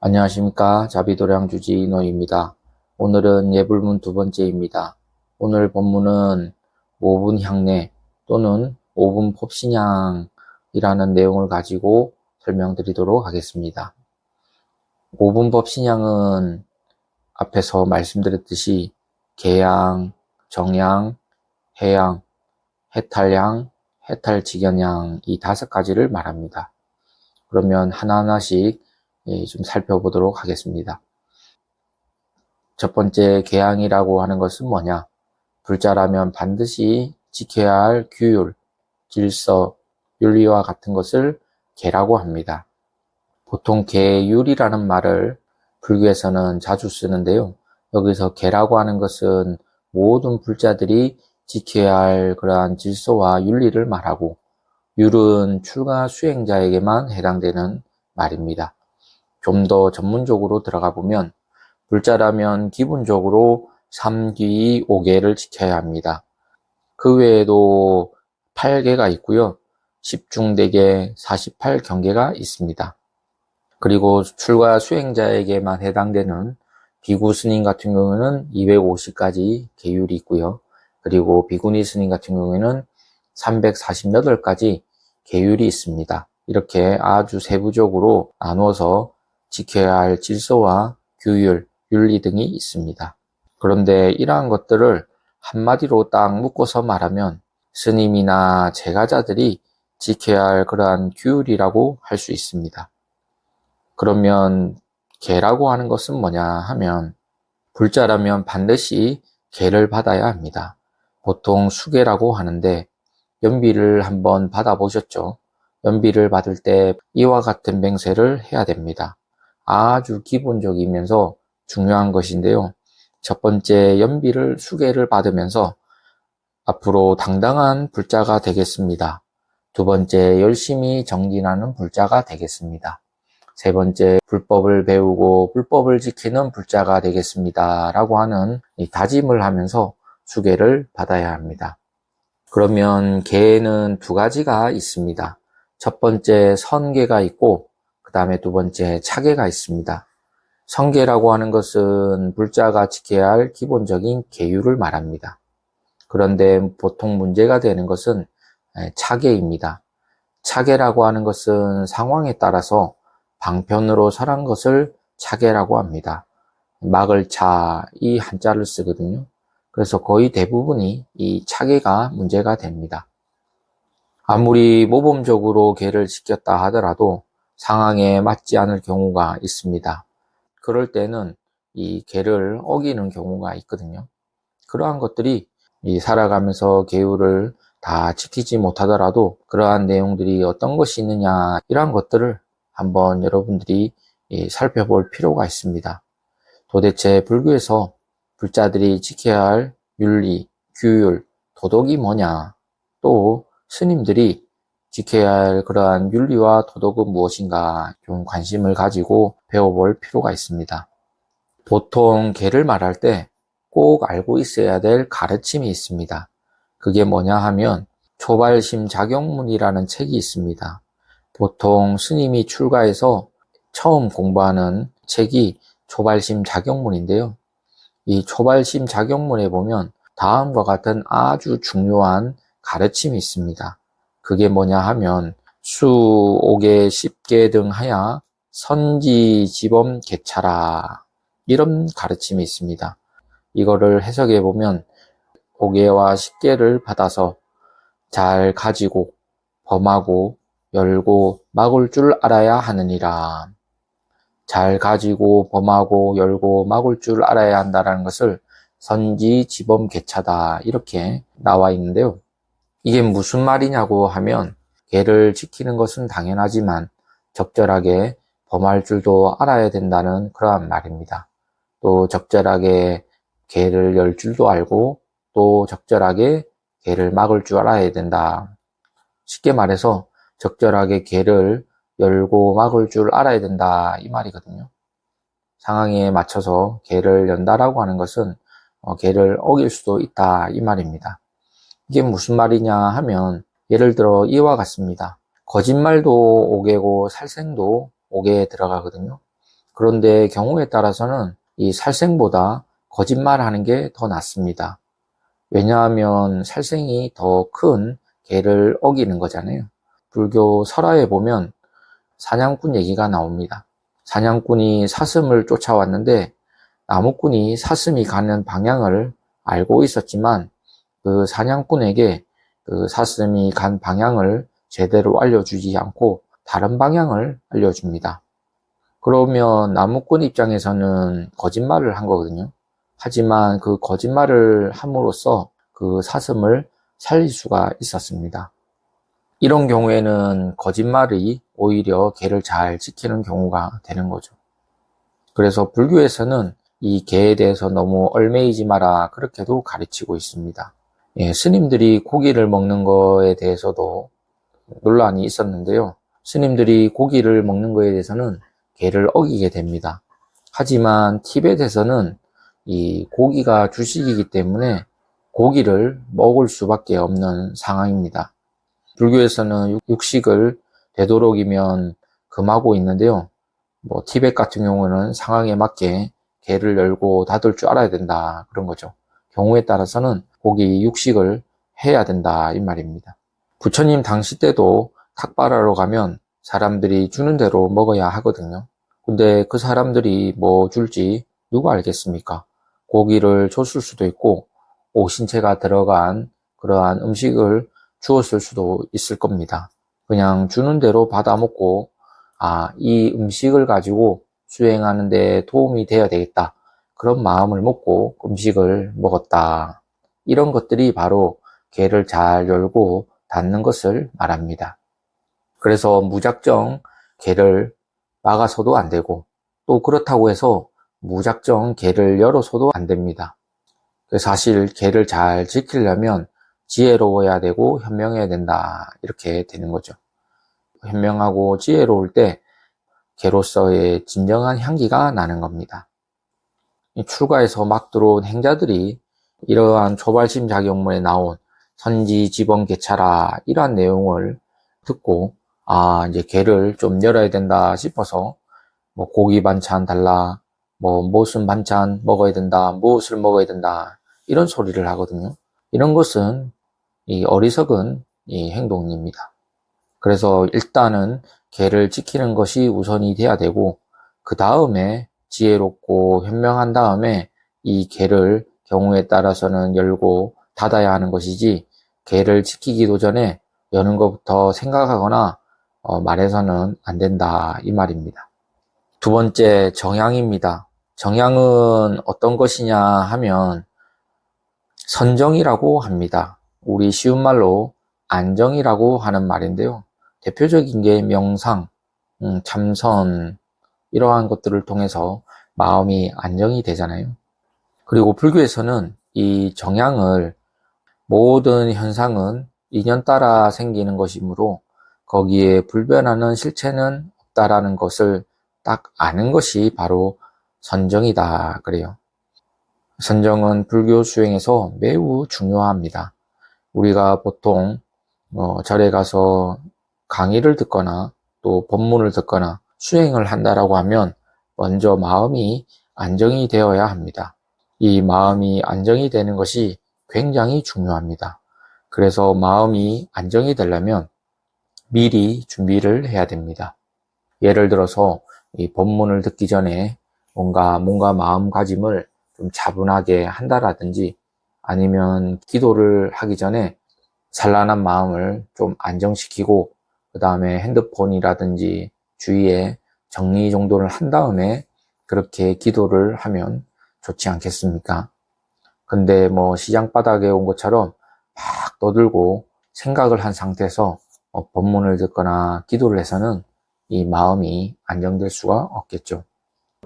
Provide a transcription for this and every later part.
안녕하십니까. 자비도량주지 이노입니다. 오늘은 예불문 두 번째입니다. 오늘 본문은 오분향내 또는 오분법신향이라는 내용을 가지고 설명드리도록 하겠습니다. 오분법신향은 앞에서 말씀드렸듯이 계양, 정양, 해양, 해탈양, 해탈직연양 이 5가지를 말합니다. 그러면 하나하나씩 좀 살펴보도록 하겠습니다. 첫 번째 계양이라고 하는 것은 뭐냐? 불자라면 반드시 지켜야 할 규율, 질서, 윤리와 같은 것을 계라고 합니다. 보통 계율이라는 말을 불교에서는 자주 쓰는데요. 여기서 계라고 하는 것은 모든 불자들이 지켜야 할 그러한 질서와 윤리를 말하고, 율은 출가 수행자에게만 해당되는 말입니다. 좀 더 전문적으로 들어가 보면 불자라면 기본적으로 3귀 5계를 지켜야 합니다. 그 외에도 8계가 있고요. 10중대계 48경계가 있습니다. 그리고 출가 수행자에게만 해당되는 비구 스님 같은 경우에는 250가지 계율이 있고요. 그리고 비구니 스님 같은 경우에는 348가지 계율이 있습니다. 이렇게 아주 세부적으로 나누어서 지켜야 할 질서와 규율, 윤리 등이 있습니다. 그런데 이러한 것들을 한마디로 딱 묶어서 말하면 스님이나 제가자들이 지켜야 할 그러한 규율이라고 할 수 있습니다. 그러면 계라고 하는 것은 뭐냐 하면 불자라면 반드시 계를 받아야 합니다. 보통 수계라고 하는데 연비를 한번 받아보셨죠? 연비를 받을 때 이와 같은 맹세를 해야 됩니다. 아주 기본적이면서 중요한 것인데요. 첫 번째, 연비를 수계를 받으면서 앞으로 당당한 불자가 되겠습니다. 두 번째, 열심히 정진하는 불자가 되겠습니다. 세 번째, 불법을 배우고 불법을 지키는 불자가 되겠습니다. 라고 하는 이 다짐을 하면서 수계를 받아야 합니다. 그러면 계는 2가지가 있습니다. 첫 번째, 선계가 있고 그 다음에 두 번째, 차계가 있습니다. 선계라고 하는 것은 불자가 지켜야 할 기본적인 계율을 말합니다. 그런데 보통 문제가 되는 것은 차계입니다. 차계라고 하는 것은 상황에 따라서 방편으로 설한 것을 차계라고 합니다. 막을 차, 이 한자를 쓰거든요. 그래서 거의 대부분이 이 차계가 문제가 됩니다. 아무리 모범적으로 계를 지켰다 하더라도 상황에 맞지 않을 경우가 있습니다. 그럴 때는 이 계를 어기는 경우가 있거든요. 그러한 것들이 살아가면서 계율을 다 지키지 못하더라도 그러한 내용들이 어떤 것이 있느냐, 이러한 것들을 한번 여러분들이 살펴볼 필요가 있습니다. 도대체 불교에서 불자들이 지켜야 할 윤리, 규율, 도덕이 뭐냐, 또 스님들이 지켜야 할 그러한 윤리와 도덕은 무엇인가 좀 관심을 가지고 배워볼 필요가 있습니다. 보통 계를 말할 때 꼭 알고 있어야 될 가르침이 있습니다. 그게 뭐냐 하면 초발심 작용문이라는 책이 있습니다. 보통 스님이 출가해서 처음 공부하는 책이 초발심 작용문인데요. 이 초발심 작용문에 보면 다음과 같은 아주 중요한 가르침이 있습니다. 그게 뭐냐 하면 수, 5계, 10계 등 하야 선지, 지범, 개차라, 이런 가르침이 있습니다. 이거를 해석해 보면 5계와 10계를 받아서 잘 가지고 범하고 열고 막을 줄 알아야 하느니라. 잘 가지고 범하고 열고 막을 줄 알아야 한다는 것을 선지, 지범, 개차다, 이렇게 나와 있는데요. 이게 무슨 말이냐고 하면 계를 지키는 것은 당연하지만 적절하게 범할 줄도 알아야 된다는 그러한 말입니다. 또 적절하게 계를 열 줄도 알고 또 적절하게 계를 막을 줄 알아야 된다. 쉽게 말해서 적절하게 계를 열고 막을 줄 알아야 된다, 이 말이거든요. 상황에 맞춰서 계를 연다라고 하는 것은 계를 어길 수도 있다, 이 말입니다. 이게 무슨 말이냐 하면 예를 들어 이와 같습니다. 거짓말도 5계고 살생도 5계에 들어가거든요. 그런데 경우에 따라서는 이 살생보다 거짓말하는 게 더 낫습니다. 왜냐하면 살생이 더 큰 계를 어기는 거잖아요. 불교 설화에 보면 사냥꾼 얘기가 나옵니다. 사냥꾼이 사슴을 쫓아왔는데 나무꾼이 사슴이 가는 방향을 알고 있었지만 그 사냥꾼에게 그 사슴이 간 방향을 제대로 알려주지 않고 다른 방향을 알려줍니다. 그러면 나무꾼 입장에서는 거짓말을 한 거거든요. 하지만 그 거짓말을 함으로써 그 사슴을 살릴 수가 있었습니다. 이런 경우에는 거짓말이 오히려 계를 잘 지키는 경우가 되는 거죠. 그래서 불교에서는 이 계에 대해서 너무 얽매이지 마라 그렇게도 가르치고 있습니다. 예, 스님들이 고기를 먹는 거에 대해서도 논란이 있었는데요. 스님들이 고기를 먹는 거에 대해서는 계를 어기게 됩니다. 하지만 티벳에서는 이 고기가 주식이기 때문에 고기를 먹을 수밖에 없는 상황입니다. 불교에서는 육식을 되도록이면 금하고 있는데요. 티벳 같은 경우는 상황에 맞게 계를 열고 닫을 줄 알아야 된다 그런 거죠. 경우에 따라서는 고기 육식을 해야 된다 이 말입니다. 부처님 당시 때도 탁발하러 가면 사람들이 주는 대로 먹어야 하거든요. 근데 그 사람들이 뭐 줄지 누가 알겠습니까? 고기를 줬을 수도 있고 오신채가 들어간 그러한 음식을 주었을 수도 있을 겁니다. 그냥 주는 대로 받아 먹고 이 음식을 가지고 수행하는 데 도움이 되어야 되겠다. 그런 마음을 먹고 음식을 먹었다. 이런 것들이 바로 계를 잘 열고 닫는 것을 말합니다. 그래서 무작정 계를 막아서도 안 되고 또 그렇다고 해서 무작정 계를 열어서도 안 됩니다. 사실 계를 잘 지키려면 지혜로워야 되고 현명해야 된다 이렇게 되는 거죠. 현명하고 지혜로울 때 계로서의 진정한 향기가 나는 겁니다. 출가에서 막 들어온 행자들이 이러한 초발심 작용문에 나온 선지 지번 개차라 이러한 내용을 듣고 이제 계를 좀 열어야 된다 싶어서 고기 반찬 달라, 무슨 반찬 먹어야 된다, 무엇을 먹어야 된다 이런 소리를 하거든요. 이런 것은 이 어리석은 이 행동입니다. 그래서 일단은 계를 지키는 것이 우선이 돼야 되고 그 다음에 지혜롭고 현명한 다음에 이 계를 경우에 따라서는 열고 닫아야 하는 것이지 계를 지키기도 전에 여는 것부터 생각하거나 말해서는 안 된다 이 말입니다. 두 번째 정향입니다. 정향은 어떤 것이냐 하면 선정이라고 합니다. 우리 쉬운 말로 안정이라고 하는 말인데요. 대표적인 게 명상, 참선 이러한 것들을 통해서 마음이 안정이 되잖아요. 그리고 불교에서는 이 정향을 모든 현상은 인연 따라 생기는 것이므로 거기에 불변하는 실체는 없다라는 것을 딱 아는 것이 바로 선정이다 그래요. 선정은 불교 수행에서 매우 중요합니다. 우리가 보통 절에 가서 강의를 듣거나 또 법문을 듣거나 수행을 한다라고 하면 먼저 마음이 안정이 되어야 합니다. 이 마음이 안정이 되는 것이 굉장히 중요합니다. 그래서 마음이 안정이 되려면 미리 준비를 해야 됩니다. 예를 들어서 이 법문을 듣기 전에 뭔가 마음가짐을 좀 차분하게 한다라든지 아니면 기도를 하기 전에 산란한 마음을 좀 안정시키고 그 다음에 핸드폰이라든지 주위에 정리정돈을 한 다음에 그렇게 기도를 하면 좋지 않겠습니까? 근데 시장 바닥에 온 것처럼 막 떠들고 생각을 한 상태에서 법문을 듣거나 기도를 해서는 이 마음이 안정될 수가 없겠죠.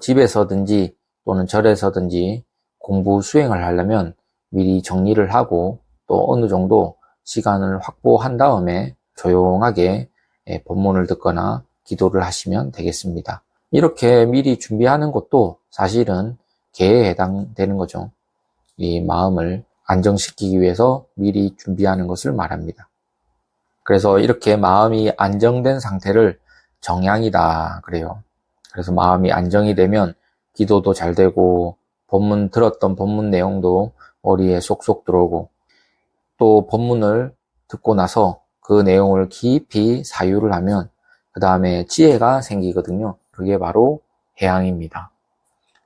집에서든지 또는 절에서든지 공부 수행을 하려면 미리 정리를 하고 또 어느 정도 시간을 확보한 다음에 조용하게 법문을 듣거나 기도를 하시면 되겠습니다. 이렇게 미리 준비하는 것도 사실은 계에 해당되는 거죠. 이 마음을 안정시키기 위해서 미리 준비하는 것을 말합니다. 그래서 이렇게 마음이 안정된 상태를 정향이다 그래요. 그래서 마음이 안정이 되면 기도도 잘 되고 본문 들었던 본문 내용도 머리에 쏙쏙 들어오고 또 본문을 듣고 나서 그 내용을 깊이 사유를 하면 그 다음에 지혜가 생기거든요. 그게 바로 해양입니다.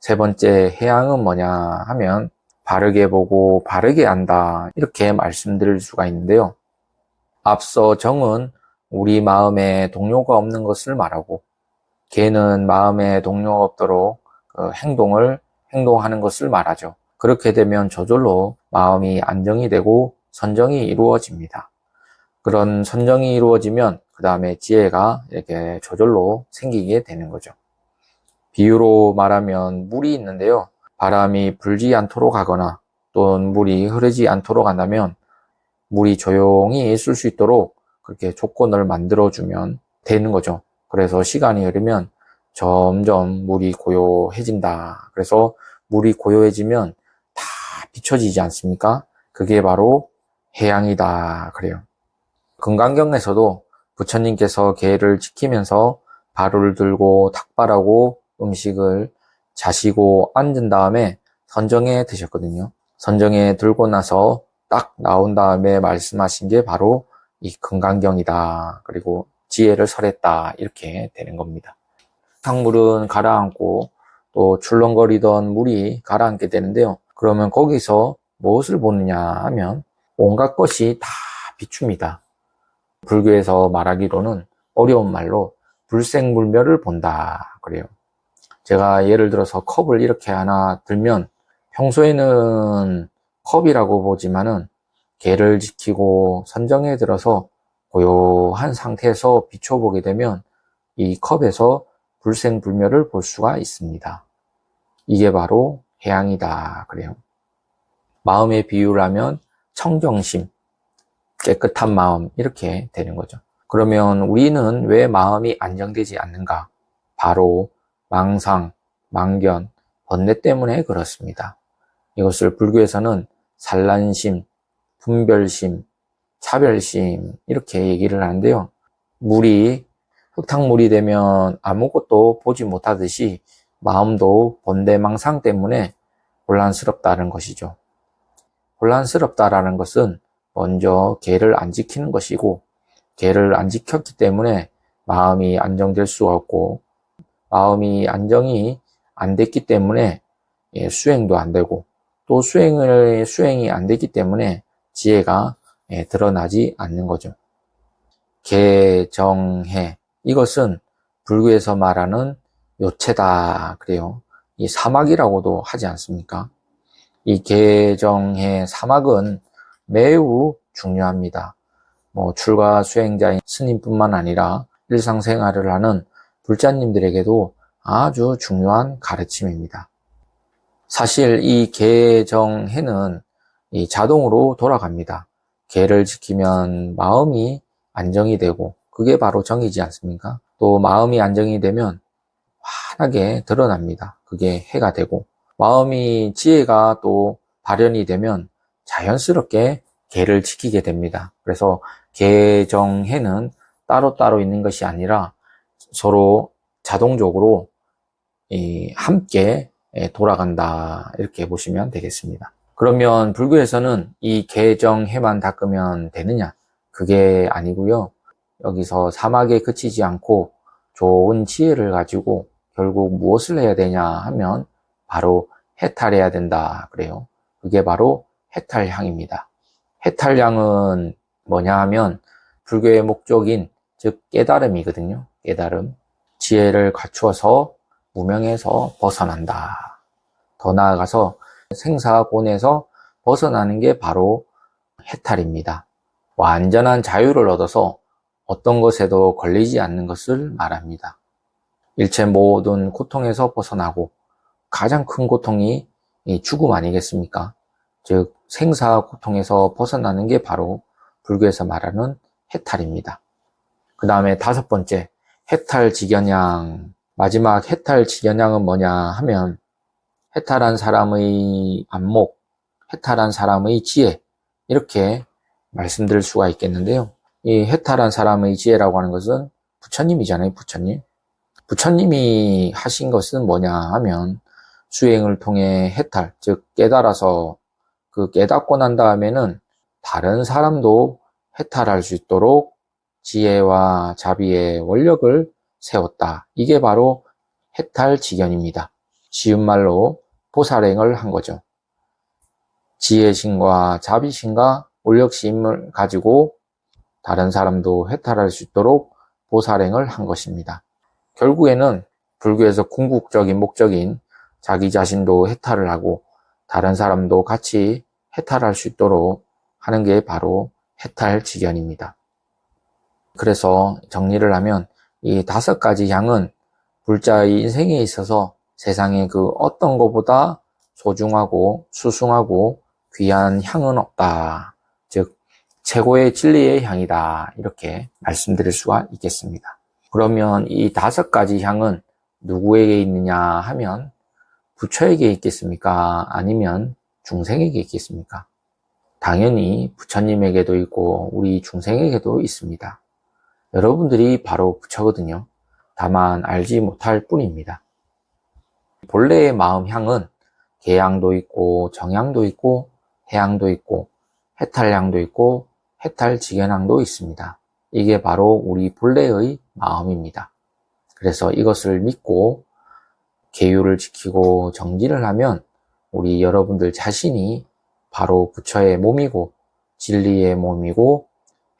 세 번째 해양은 뭐냐 하면 바르게 보고 바르게 안다 이렇게 말씀드릴 수가 있는데요. 앞서 정은 우리 마음에 동요가 없는 것을 말하고 개는 마음에 동요가 없도록 행동하는 것을 말하죠. 그렇게 되면 저절로 마음이 안정이 되고 선정이 이루어집니다. 그런 선정이 이루어지면 그 다음에 지혜가 이렇게 저절로 생기게 되는 거죠. 비유로 말하면 물이 있는데요. 바람이 불지 않도록 하거나 또는 물이 흐르지 않도록 한다면 물이 조용히 있을 수 있도록 그렇게 조건을 만들어주면 되는 거죠. 그래서 시간이 흐르면 점점 물이 고요해진다. 그래서 물이 고요해지면 다 비춰지지 않습니까? 그게 바로 해양이다. 그래요. 금강경에서도 부처님께서 계를 지키면서 바루를 들고 탁발하고 음식을 자시고 앉은 다음에 선정에 드셨거든요. 선정에 들고 나서 딱 나온 다음에 말씀하신 게 바로 이 금강경이다. 그리고 지혜를 설했다. 이렇게 되는 겁니다. 탕물은 가라앉고 또 출렁거리던 물이 가라앉게 되는데요. 그러면 거기서 무엇을 보느냐 하면 온갖 것이 다 비춥니다. 불교에서 말하기로는 어려운 말로 불생불멸을 본다. 그래요. 제가 예를 들어서 컵을 이렇게 하나 들면 평소에는 컵이라고 보지만은 계를 지키고 선정에 들어서 고요한 상태에서 비춰보게 되면 이 컵에서 불생불멸을 볼 수가 있습니다. 이게 바로 해양이다. 그래요. 마음의 비유를 하면 청정심, 깨끗한 마음 이렇게 되는 거죠. 그러면 우리는 왜 마음이 안정되지 않는가? 바로 망상, 망견, 번뇌 때문에 그렇습니다. 이것을 불교에서는 산란심, 분별심, 차별심 이렇게 얘기를 하는데요. 물이 흙탕물이 되면 아무것도 보지 못하듯이 마음도 번뇌망상 때문에 혼란스럽다는 것이죠. 혼란스럽다라는 것은 먼저 계를 안 지키는 것이고 계를 안 지켰기 때문에 마음이 안정될 수가 없고 마음이 안정이 안 됐기 때문에 수행도 안 되고 또 수행이 안 됐기 때문에 지혜가 드러나지 않는 거죠. 계정해 이것은 불교에서 말하는 요체다 그래요. 이 사막이라고도 하지 않습니까? 이 계정해 사막은 매우 중요합니다. 출가 수행자인 스님뿐만 아니라 일상생활을 하는 불자님들에게도 아주 중요한 가르침입니다. 사실 이 계정해는 자동으로 돌아갑니다. 계를 지키면 마음이 안정이 되고 그게 바로 정이지 않습니까? 또 마음이 안정이 되면 환하게 드러납니다. 그게 해가 되고 마음이 지혜가 또 발현이 되면 자연스럽게 계를 지키게 됩니다. 그래서 계정해는 따로따로 있는 것이 아니라 서로 자동적으로 함께 돌아간다 이렇게 보시면 되겠습니다. 그러면 불교에서는 이 계정해만 닦으면 되느냐? 그게 아니고요. 여기서 사막에 그치지 않고 좋은 지혜를 가지고 결국 무엇을 해야 되냐 하면 바로 해탈해야 된다 그래요. 그게 바로 해탈향입니다. 해탈향은 뭐냐 하면 불교의 목적인 즉 깨달음이거든요. 깨달음. 지혜를 갖추어서 무명에서 벗어난다. 더 나아가서 생사곤에서 벗어나는 게 바로 해탈입니다. 완전한 자유를 얻어서 어떤 것에도 걸리지 않는 것을 말합니다. 일체 모든 고통에서 벗어나고 가장 큰 고통이 죽음 아니겠습니까? 즉 생사 고통에서 벗어나는 게 바로 불교에서 말하는 해탈입니다. 그 다음에 다섯 번째 해탈직연양. 마지막 해탈직연양은 뭐냐 하면 해탈한 사람의 안목, 해탈한 사람의 지혜 이렇게 말씀드릴 수가 있겠는데요. 이 해탈한 사람의 지혜라고 하는 것은 부처님이잖아요. 부처님. 부처님이 하신 것은 뭐냐 하면 수행을 통해 해탈, 즉 깨달아서 그 깨닫고 난 다음에는 다른 사람도 해탈할 수 있도록 지혜와 자비의 원력을 세웠다. 이게 바로 해탈지견입니다. 쉬운 말로 보살행을 한 거죠. 지혜심과 자비심과 원력심을 가지고 다른 사람도 해탈할 수 있도록 보살행을 한 것입니다. 결국에는 불교에서 궁극적인 목적인 자기 자신도 해탈을 하고 다른 사람도 같이 해탈할 수 있도록 하는 게 바로 해탈지견입니다. 그래서 정리를 하면 이 5가지 향은 불자의 인생에 있어서 세상에 그 어떤 것보다 소중하고 수승하고 귀한 향은 없다. 즉 최고의 진리의 향이다. 이렇게 말씀드릴 수가 있겠습니다. 그러면 이 5가지 향은 누구에게 있느냐 하면 부처에게 있겠습니까? 아니면 중생에게 있겠습니까? 당연히 부처님에게도 있고 우리 중생에게도 있습니다. 여러분들이 바로 부처거든요. 다만 알지 못할 뿐입니다. 본래의 마음 향은 계향도 있고 정향도 있고 해향도 있고 해탈향도 있고 해탈지견향도 있습니다. 이게 바로 우리 본래의 마음입니다. 그래서 이것을 믿고 계율을 지키고 정진을 하면 우리 여러분들 자신이 바로 부처의 몸이고 진리의 몸이고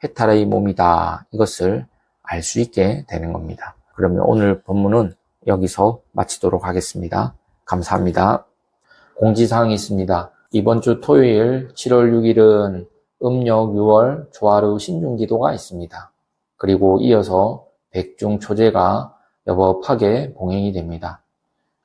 해탈의 몸이다. 이것을 알 수 있게 되는 겁니다. 그러면 오늘 본문은 여기서 마치도록 하겠습니다. 감사합니다. 공지사항이 있습니다. 이번 주 토요일 7월 6일은 음력 6월 조화르 신중기도가 있습니다. 그리고 이어서 백중초제가 여법하게 봉행이 됩니다.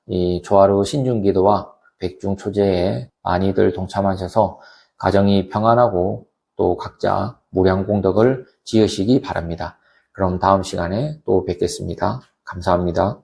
이 조화르 신중기도와 백중초제에 많이들 동참하셔서 가정이 평안하고 또 각자 무량功德을 지으시기 바랍니다. 그럼 다음 시간에 또 뵙겠습니다. 감사합니다.